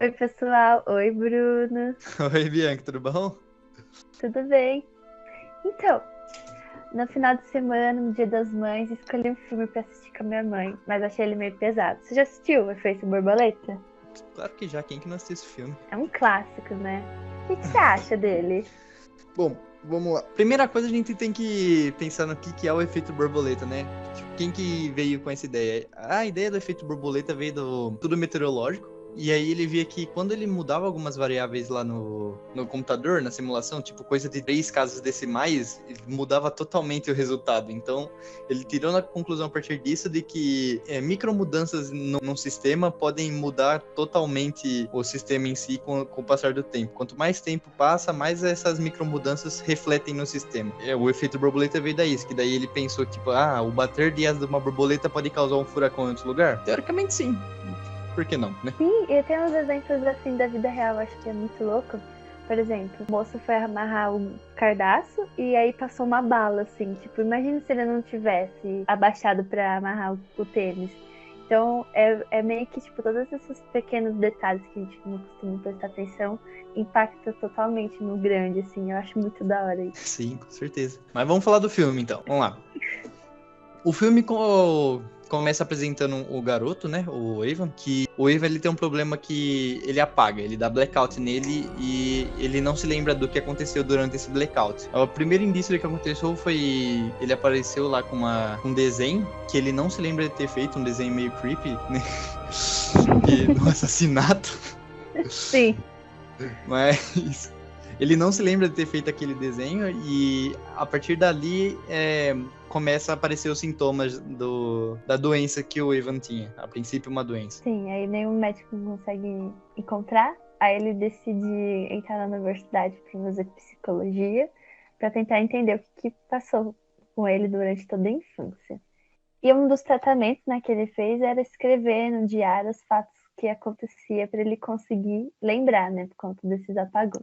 Oi, pessoal. Oi, Bruno. Oi, Bianca, tudo bom? Tudo bem? Então, no final de semana, no Dia das Mães, escolhi um filme pra assistir com a minha mãe, mas achei ele meio pesado. Você já assistiu O Efeito Borboleta? Claro que já, quem que não assistiu esse filme? É um clássico, né? O que você acha dele? Bom, vamos lá. Primeira coisa, a gente tem que pensar no que é o efeito borboleta, né? Tipo, quem que veio com essa ideia? A ideia do efeito borboleta veio do tudo meteorológico. E aí ele via que quando ele mudava algumas variáveis lá no computador, na simulação, tipo coisa de 3 casas decimais, ele mudava totalmente o resultado. Então ele tirou na conclusão a partir disso de que micromudanças num sistema podem mudar totalmente o sistema em si com o passar do tempo. Quanto mais tempo passa, mais essas micromudanças refletem no sistema. O efeito borboleta veio daí, que daí ele pensou, tipo, o bater de asas de uma borboleta pode causar um furacão em outro lugar? Teoricamente sim. Por que não, né? Sim, e tem uns exemplos assim da vida real, acho que é muito louco. Por exemplo, o moço foi amarrar o cardaço e aí passou uma bala, assim. Tipo, imagina se ele não tivesse abaixado pra amarrar o tênis. Então, é meio que, tipo, todos esses pequenos detalhes que a gente não costuma prestar atenção impacta totalmente no grande, assim. Eu acho muito da hora isso. Sim, com certeza. Mas vamos falar do filme, então. Vamos lá. O filme começa apresentando o garoto, né, o Evan, que o Evan ele tem um problema que ele apaga, ele dá blackout nele e ele não se lembra do que aconteceu durante esse blackout. O primeiro indício do que aconteceu foi ele apareceu lá com um desenho que ele não se lembra de ter feito, um desenho meio creepy, né, no assassinato. Sim. Mas ele não se lembra de ter feito aquele desenho e a partir dali começa a aparecer os sintomas da doença que o Evan tinha. A princípio, uma doença. Sim, aí nenhum médico consegue encontrar. Aí ele decide entrar na universidade para fazer psicologia, para tentar entender o que passou com ele durante toda a infância. E um dos tratamentos, né, que ele fez era escrever no diário os fatos que acontecia para ele conseguir lembrar, né, por conta desses apagões.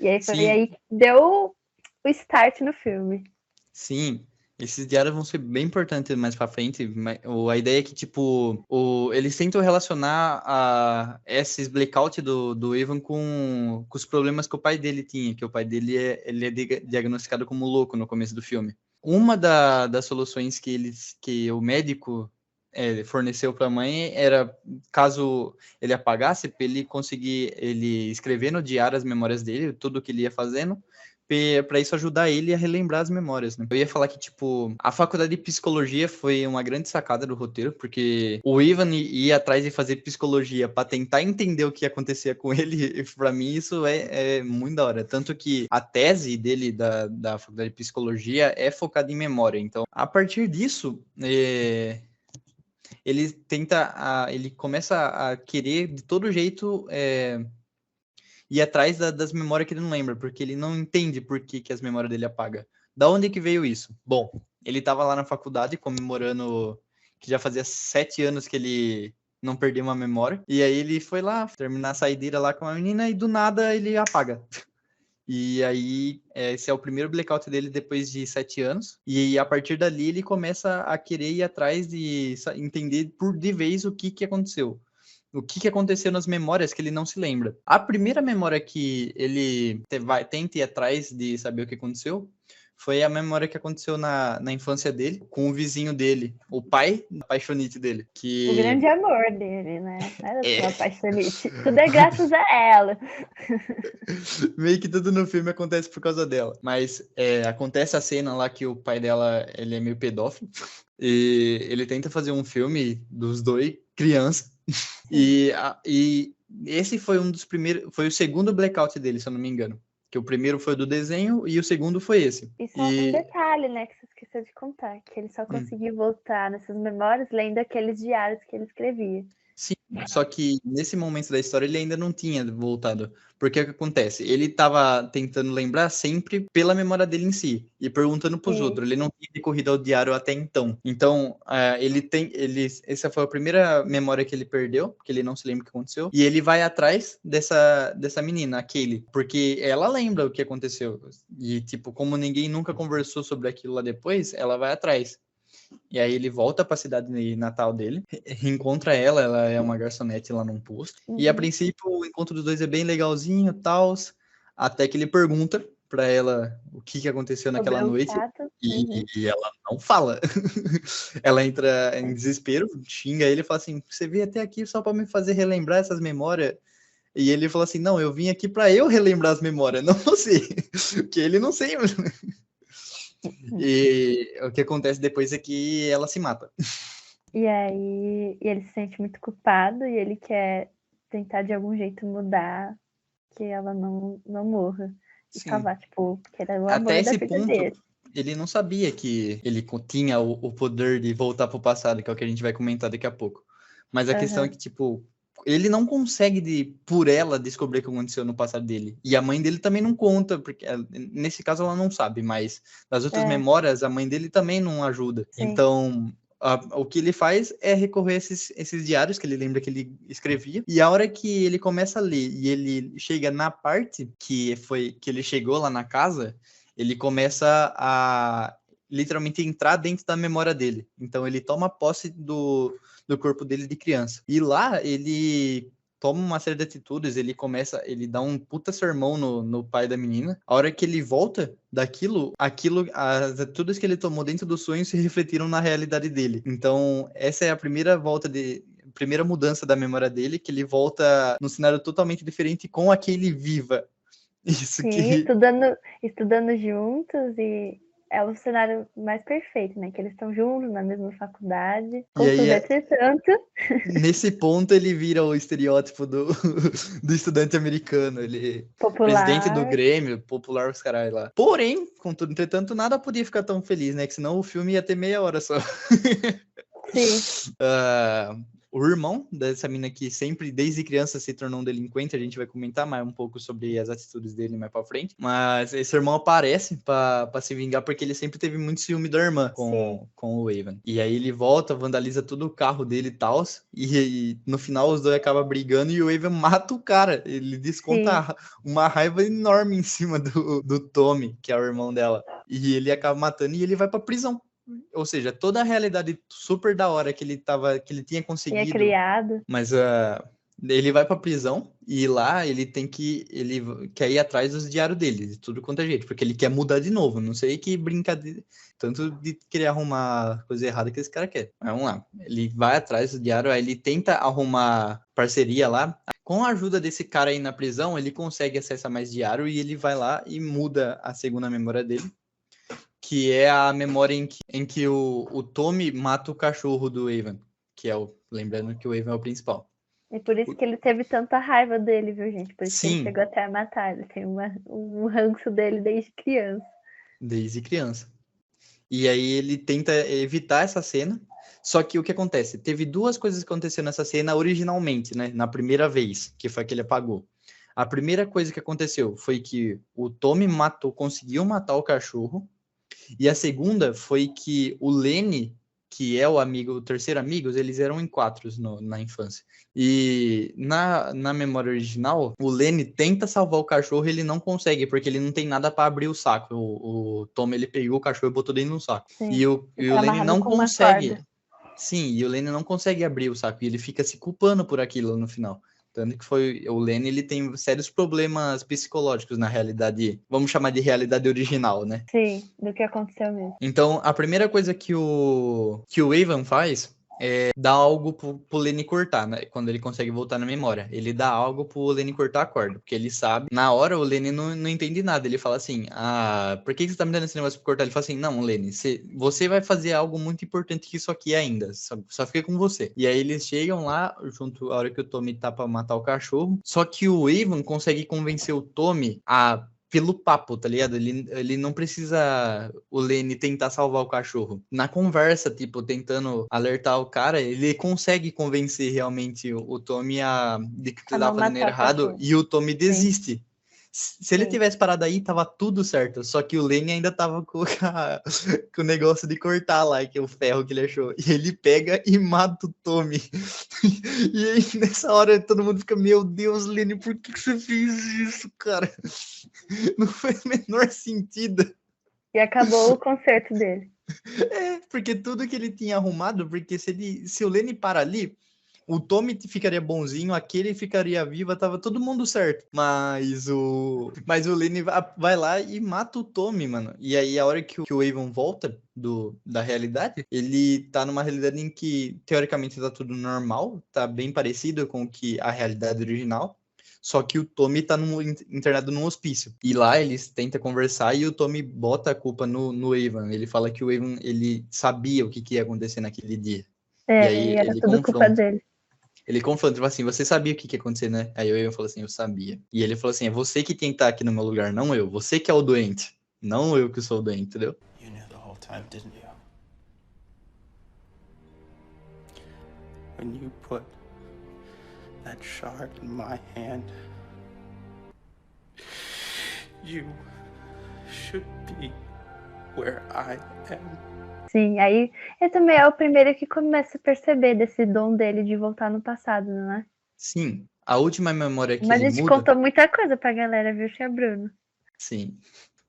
E aí foi Sim. aí que deu o start no filme. Sim, esses diários vão ser bem importantes mais pra frente. A ideia é que, tipo, eles tentam relacionar esses blackout do Evan com os problemas que o pai dele tinha, que o pai dele ele é diagnosticado como louco no começo do filme. Uma das soluções que o médico forneceu para a mãe era, caso ele apagasse, para ele conseguir escrever no diário as memórias dele, tudo o que ele ia fazendo, para isso ajudar ele a relembrar as memórias, né? Eu ia falar que, tipo, a faculdade de psicologia foi uma grande sacada do roteiro, porque o Ivan ia atrás de fazer psicologia para tentar entender o que acontecia com ele, e para mim isso é muito da hora. Tanto que a tese dele da faculdade de psicologia é focada em memória. Então, a partir disso, ele começa a querer de todo jeito ir atrás das memórias que ele não lembra, porque ele não entende por que as memórias dele apaga. Da onde que veio isso? Bom, ele estava lá na faculdade comemorando que já fazia 7 anos que ele não perdia uma memória, e aí ele foi lá terminar a saideira lá com a menina e do nada ele apaga. E aí, esse é o primeiro blackout dele depois de 7 anos. E a partir dali, ele começa a querer ir atrás de entender de vez o que aconteceu. O que aconteceu nas memórias que ele não se lembra. A primeira memória que ele tenta ir atrás de saber o que aconteceu foi a memória que aconteceu na infância dele, com o vizinho dele, o pai da paixonite dele. O Que grande amor dele, né? Não era é... só apaixonite. Tudo é graças a ela. Meio que tudo no filme acontece por causa dela. Mas acontece a cena lá que o pai dela ele é meio pedófilo. E ele tenta fazer um filme dos dois, criança. E esse foi um dos primeiros. Foi o segundo blackout dele, se eu não me engano. Que o primeiro foi do desenho e o segundo foi esse. E só um detalhe, né, que você esqueceu de contar, que ele só conseguiu voltar nessas memórias lendo aqueles diários que ele escrevia. Sim, só que nesse momento da história ele ainda não tinha voltado. Porque o que acontece? Ele estava tentando lembrar sempre pela memória dele em si e perguntando para os outros. Ele não tinha decorrido ao diário até então. Então, essa foi a primeira memória que ele perdeu, porque ele não se lembra o que aconteceu. E ele vai atrás dessa menina, a Kaylee, porque ela lembra o que aconteceu. E, tipo, como ninguém nunca conversou sobre aquilo lá depois, ela vai atrás. E aí ele volta pra cidade natal dele, reencontra ela é uma garçonete lá num posto. E a princípio o encontro dos dois é bem legalzinho, tal, até que ele pergunta pra ela o que aconteceu naquela Sobre o noite fato. e ela não fala. Ela entra em desespero, xinga ele e fala assim: você veio até aqui só pra me fazer relembrar essas memórias? E ele falou assim: não, eu vim aqui pra eu relembrar as memórias, não você. Porque ele não sei. E o que acontece depois é que ela se mata. E aí ele se sente muito culpado e ele quer tentar de algum jeito mudar que ela não morra. E Sim. salvar, tipo, porque era o amor Até da esse vida ponto, dele. ele não sabia que ele tinha o poder de voltar pro passado, que é o que a gente vai comentar daqui a pouco. Mas a questão é que, tipo, ele não consegue, por ela, descobrir o que aconteceu no passado dele. E a mãe dele também não conta, porque nesse caso ela não sabe, mas das outras memórias, a mãe dele também não ajuda. Sim. Então, o que ele faz é recorrer a esses diários que ele lembra que ele escrevia. E a hora que ele começa a ler e ele chega na parte que ele chegou lá na casa, ele começa a literalmente entrar dentro da memória dele. Então ele toma posse do corpo dele de criança. E lá ele toma uma série de atitudes, ele dá um puta sermão no pai da menina. A hora que ele volta daquilo, as atitudes que ele tomou dentro do sonho se refletiram na realidade dele. Então, essa é a primeira mudança da memória dele, que ele volta num cenário totalmente diferente com aquele viva. Isso. Sim, que estudando juntos e é o cenário mais perfeito, né? Que eles estão juntos na mesma faculdade. Contudo, entretanto. Nesse ponto ele vira o estereótipo do estudante americano. Ele Popular. Presidente do Grêmio, popular os caras lá. Porém, contudo, entretanto, nada podia ficar tão feliz, né? Que senão o filme ia ter meia hora só. Sim. O irmão dessa mina que sempre, desde criança, se tornou um delinquente, a gente vai comentar mais um pouco sobre as atitudes dele mais pra frente. Mas esse irmão aparece pra se vingar porque ele sempre teve muito ciúme da irmã com o Evan. E aí ele volta, vandaliza todo o carro dele e tal. E no final os dois acabam brigando e o Evan mata o cara. Ele desconta uma raiva enorme em cima do Tommy, que é o irmão dela. E ele acaba matando e ele vai pra prisão. Ou seja, toda a realidade super da hora que ele tinha conseguido. Tinha criado. Mas ele vai pra prisão e lá ele quer ir atrás dos diários dele, de tudo quanto é jeito, porque ele quer mudar de novo. Não sei que brincadeira, tanto de querer arrumar coisa errada que esse cara quer. Mas vamos lá. Ele vai atrás do diário, aí ele tenta arrumar parceria lá. Com a ajuda desse cara aí na prisão, ele consegue acessar mais diário e ele vai lá e muda a segunda memória dele, que é a memória em que o Tommy mata o cachorro do Evan, que é lembrando que o Evan é o principal. E por isso que ele teve tanta raiva dele, viu, gente? Por isso que ele chegou até a matar. Ele tem um ranço dele desde criança. Desde criança. E aí ele tenta evitar essa cena, só que o que acontece? Teve duas coisas que aconteceram nessa cena originalmente, né? Na primeira vez, que foi que ele apagou. A primeira coisa que aconteceu foi que o Tommy conseguiu matar o cachorro. E a segunda foi que o Lenny, que é o terceiro amigo, eles eram em 4 na infância. E na memória original, o Lenny tenta salvar o cachorro e ele não consegue, porque ele não tem nada para abrir o saco. O Tom, ele pegou o cachorro e botou dentro do saco. Sim. E o Lenny não consegue. Sim, e o Lenny não consegue abrir o saco. E ele fica se culpando por aquilo no final. Tanto que o Lenny, ele tem sérios problemas psicológicos na realidade, vamos chamar de realidade original, né? Sim, do que aconteceu mesmo. Então, a primeira coisa que o Evan faz é dar algo pro Lenny cortar, né? Quando ele consegue voltar na memória. Ele dá algo pro Lenny cortar a corda, porque ele sabe. Na hora, o Lenny não entende nada. Ele fala assim, por que você tá me dando esse negócio pra cortar? Ele fala assim, não, Lenny, você vai fazer algo muito importante que isso aqui ainda. Só fica com você. E aí eles chegam lá, junto a hora que o Tommy tá pra matar o cachorro. Só que o Evan consegue convencer o Tommy pelo papo, tá ligado? Ele não precisa o Lenny tentar salvar o cachorro. Na conversa, tipo, tentando alertar o cara, ele consegue convencer realmente o Tommy de que ele tava fazendo errado e o Tommy desiste. Sim. Se ele tivesse parado aí, tava tudo certo. Só que o Lenny ainda tava com o negócio de cortar lá, que é o ferro que ele achou. E ele pega e mata o Tommy. E aí, nessa hora, todo mundo fica, meu Deus, Lenny, por que você fez isso, cara? Não faz o menor sentido. E acabou o concerto dele. Porque tudo que ele tinha arrumado, porque se o Lenny para ali, o Tommy ficaria bonzinho, aquele ficaria viva, tava todo mundo certo. Mas o Lenny vai lá e mata o Tommy, mano. E aí, a hora que o Avon volta da realidade, ele tá numa realidade em que, teoricamente, tá tudo normal, tá bem parecido com a realidade original. Só que o Tommy tá internado num hospício. E lá eles tentam conversar e o Tommy bota a culpa no Avon. Ele fala que o Avon, ele sabia o que ia acontecer naquele dia. E aí E era ele tudo culpa confronta. dele. Ele confronta, tipo assim, você sabia o que ia acontecer, né? Aí o Avon falou assim, eu sabia. E ele falou assim, é você que tem que estar aqui no meu lugar, não eu. Você que é o doente. Não eu que sou o doente, entendeu? You knew the whole time, didn't you? When you put that shard in my hand, you should be where I am. Sim, aí ele também é o primeiro que começa a perceber desse dom dele de voltar no passado, não é? Sim. A última memória que Mas ele a gente muda... contou muita coisa pra galera, viu, Tia Bruno? Sim.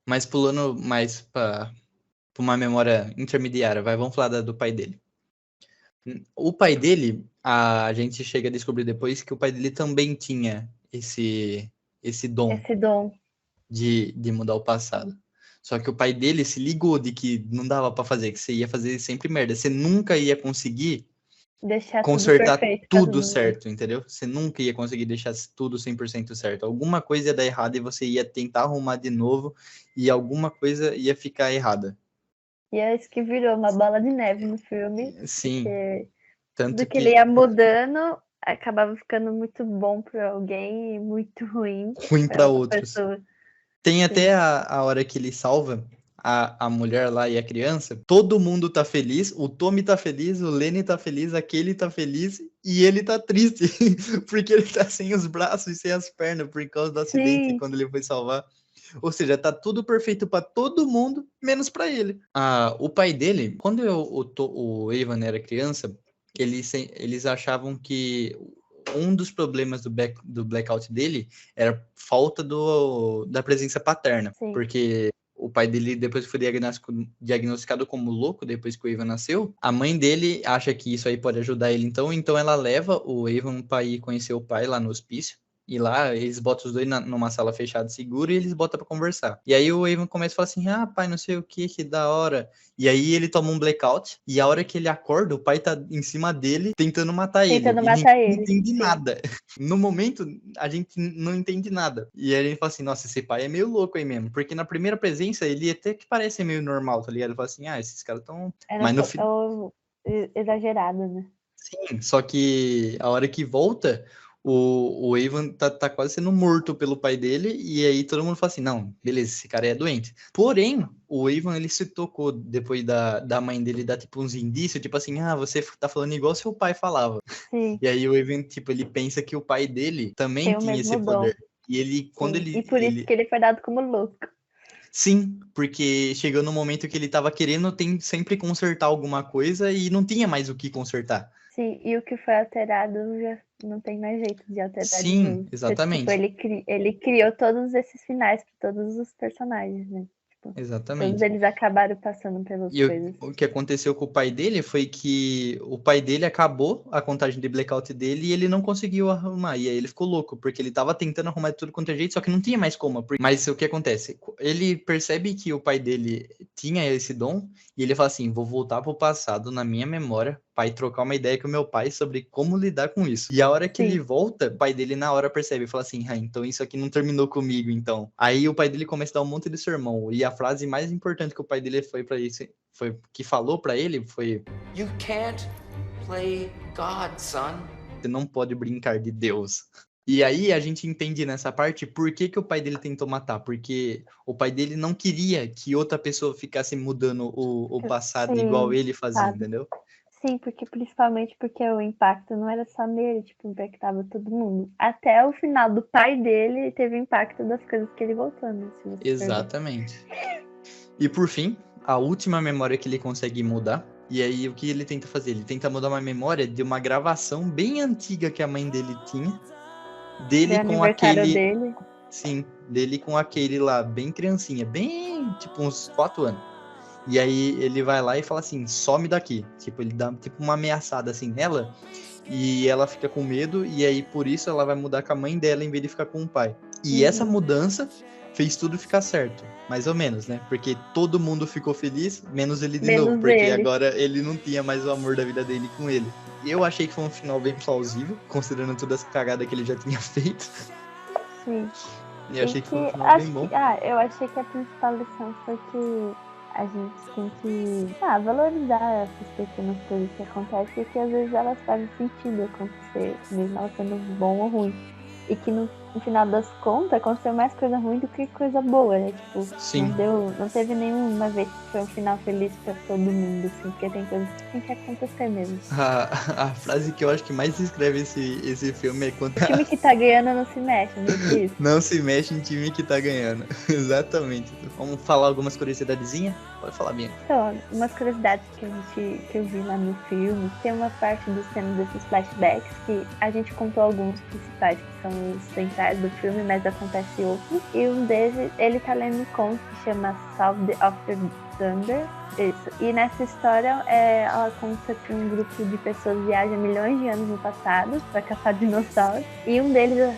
Mas pulando mais pra uma memória intermediária, vamos falar do pai dele. O pai dele, a gente chega a descobrir depois que o pai dele também tinha esse dom Esse dom. de mudar o passado. Só que o pai dele se ligou de que não dava pra fazer, que você ia fazer sempre merda. Você nunca ia conseguir Deixar consertar tudo perfeito. tudo certo, entendeu? Você nunca ia conseguir deixar tudo 100% certo. Alguma coisa ia dar errado e você ia tentar arrumar de novo e alguma coisa ia ficar errada. E é isso que virou uma bola de neve no filme. Sim. Porque Tanto tudo que ele ia mudando acabava ficando muito bom para alguém e muito ruim para para outra outros. pessoa. Tem até a hora que ele salva a mulher lá e a criança. Todo mundo tá feliz, o Tommy tá feliz, o Lenny tá feliz, aquele tá feliz e ele tá triste, porque ele tá sem os braços e sem as pernas por causa do acidente quando ele foi salvar. Ou seja, tá tudo perfeito para todo mundo, menos para ele. O pai dele, quando o Evan era criança, eles achavam que um dos problemas do blackout dele era falta da presença paterna. Sim. Porque o pai dele, depois que foi diagnosticado como louco, depois que o Evan nasceu, a mãe dele acha que isso aí pode ajudar ele, então ela leva o Evan para ir conhecer o pai lá no hospício. E lá, eles botam os dois numa sala fechada, segura, e eles botam pra conversar. E aí o Evan começa a falar assim, pai, não sei o que da hora. E aí ele toma um blackout, e a hora que ele acorda, o pai tá em cima dele, tentando matar ele. Tentando matar ele. Não entende nada. No momento, a gente não entende nada. E aí ele fala assim, nossa, esse pai é meio louco aí mesmo. Porque na primeira presença, ele até que parece meio normal, tá ligado? Ele fala assim, esses caras tão... Mas no final... exagerado, né? Sim, só que a hora que volta... O Evan tá quase sendo morto pelo pai dele, e aí todo mundo fala assim, não, beleza, esse cara é doente. Porém, o Evan, ele se tocou depois da mãe dele dar, tipo, uns indícios, tipo assim, você tá falando igual seu pai falava. Sim. E aí o Evan, tipo, ele pensa que o pai dele também tinha esse poder. E ele, quando ele... E por isso que ele foi dado como louco. Sim, porque chegou no momento que ele tava querendo sempre consertar alguma coisa e não tinha mais o que consertar. Sim, e o que foi alterado já não tem mais jeito de alterar. Sim, exatamente. Tipo, ele criou todos esses finais para todos os personagens, né? Tipo, exatamente. Todos eles acabaram passando pelas coisas. O que aconteceu com o pai dele foi que o pai dele acabou a contagem de blackout dele e ele não conseguiu arrumar. E aí ele ficou louco, porque ele tava tentando arrumar de tudo quanto é jeito, só que não tinha mais como. Mas o que acontece? Ele percebe que o pai dele tinha esse dom e ele fala assim, vou voltar pro passado, na minha memória, para trocar uma ideia com o meu pai sobre como lidar com isso. E a hora que ele volta, o pai dele na hora percebe e fala assim, então isso aqui não terminou comigo, então. Aí o pai dele começa a dar um monte de sermão. E a frase mais importante que o pai dele que falou para ele foi: You can't play God, son. Você não pode brincar de Deus. E aí a gente entende nessa parte por que o pai dele tentou matar. Porque o pai dele não queria que outra pessoa ficasse mudando o passado igual ele fazia, entendeu? Sim, principalmente porque o impacto não era só nele, tipo, impactava todo mundo. Até o final do pai dele teve impacto das coisas que ele voltou, né? Exatamente. E por fim, a última memória que ele consegue mudar. E aí o que ele tenta fazer? Ele tenta mudar uma memória de uma gravação bem antiga que a mãe dele tinha. Dele com aquele... dele. Sim, dele com aquele lá, bem criancinha, bem, tipo, uns 4 anos. E aí ele vai lá e fala assim, some daqui. Tipo, ele dá tipo uma ameaçada assim nela. E ela fica com medo. E aí por isso ela vai mudar com a mãe dela em vez de ficar com o pai. E essa mudança fez tudo ficar certo. Mais ou menos, né? Porque todo mundo ficou feliz, menos ele de Menos novo. Porque ele. agora ele não tinha mais o amor da vida dele com ele. E eu achei que foi um final bem plausível, considerando todas as cagadas que ele já tinha feito. Sim. E eu achei que foi um que, final bem acho bom. que, eu achei que a principal lição foi que a gente tem que valorizar essas pequenas coisas que acontecem, porque às vezes elas fazem sentido acontecer, mesmo elas sendo bom ou ruim. E que no final das contas aconteceu mais coisa ruim do que coisa boa, né? Tipo, Sim. não teve nenhuma vez que foi um final feliz pra todo mundo, assim, porque tem coisas que tem que acontecer mesmo. A frase que eu acho que mais descreve esse filme é quando O time que tá ganhando não se mexe, não é isso? não se mexe em time que tá ganhando. Exatamente. Vamos falar algumas curiosidadezinhas? Pode falar, Bianca. Então, umas curiosidades que eu vi lá no filme, tem uma parte dos cenas desses flashbacks que a gente contou alguns principais, que são os centrais do filme, mas acontece outros. E um deles, ele tá lendo um conto que chama South of the Thunder. Isso. E nessa história, ela conta que um grupo de pessoas viaja milhões de anos no passado pra caçar dinossauros. E um deles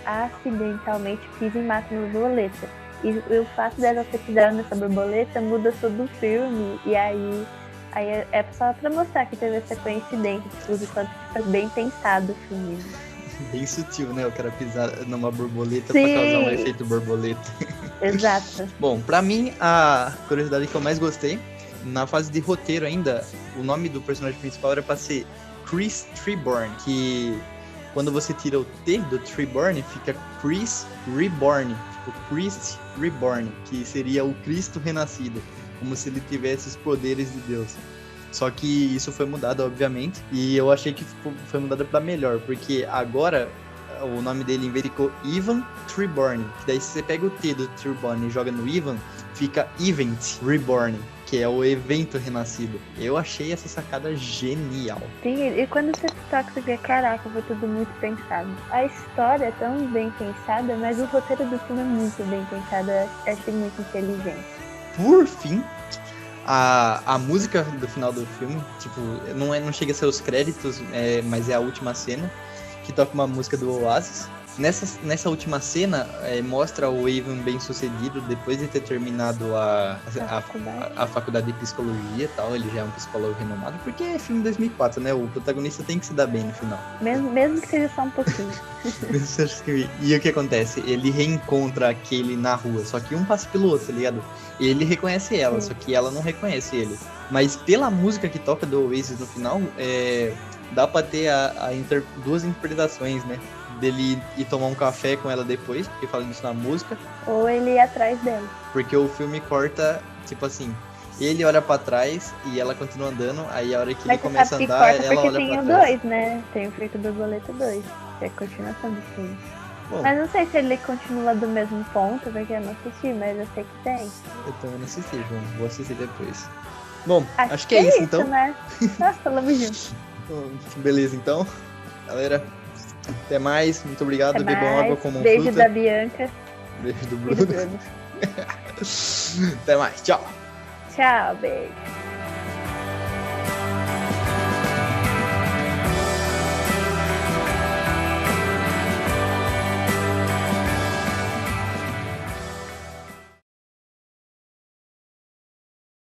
acidentalmente pisa e mata uma borboleta. E o fato dela ter pisado nessa borboleta muda todo o filme. E aí é só pra mostrar que teve essa coincidência, tipo, do quanto que foi bem pensado o filme. Bem sutil, né? O cara pisar numa borboleta Sim. pra causar um efeito borboleta. Exato. Bom, pra mim, a curiosidade que eu mais gostei, na fase de roteiro ainda, o nome do personagem principal era pra ser Chris Treeborn, que quando você tira o T do Treeborn, fica Chris Reborn, tipo Christ Reborn, que seria o Cristo renascido, como se ele tivesse os poderes de Deus. Só que isso foi mudado, obviamente, e eu achei que foi mudado pra melhor, porque agora o nome dele em vez de Ivan Treeborn, que daí se você pega o T do Treeborn e joga no Ivan, fica Event Reborn, que é o evento renascido. Eu achei essa sacada genial. Sim, e quando você toca, você vê, caraca, foi tudo muito pensado. A história é tão bem pensada, mas o roteiro do filme é muito bem pensado, eu achei muito inteligente. Por fim, a música do final do filme, tipo, não chega a ser os créditos, mas é a última cena, que toca uma música do Oasis. Nessa última cena, mostra o Evan bem sucedido depois de ter terminado a faculdade de psicologia e tal. Ele já é um psicólogo renomado, porque é filme 2004, né? O protagonista tem que se dar bem no final. Mesmo que seja só um pouquinho. E o que acontece? Ele reencontra aquele na rua, só que um passa pelo outro, tá ligado? Ele reconhece ela, só que ela não reconhece ele. Mas pela música que toca do Oasis no final, dá pra ter duas interpretações, né? Dele ir tomar um café com ela depois, porque fala isso na música. Ou ele ir atrás dela. Porque o filme corta, tipo assim, ele olha pra trás e ela continua andando, aí a hora que ele começa a andar, ela olha pra trás. Tem o 2, né? Tem o Efeito Borboleta 2, que é a continuação do filme. Bom, mas não sei se ele continua do mesmo ponto, porque eu não assisti, mas eu sei que tem. Eu também não assisti, João. Vou assistir depois. Bom, acho que é isso então. Né? Nossa, falamos junto. Beleza, então. Galera, até mais. Muito obrigado. Bebam água como um Beijo fruta. da Bianca. Beijo do Bruno. Até mais. Tchau. Tchau, beijo.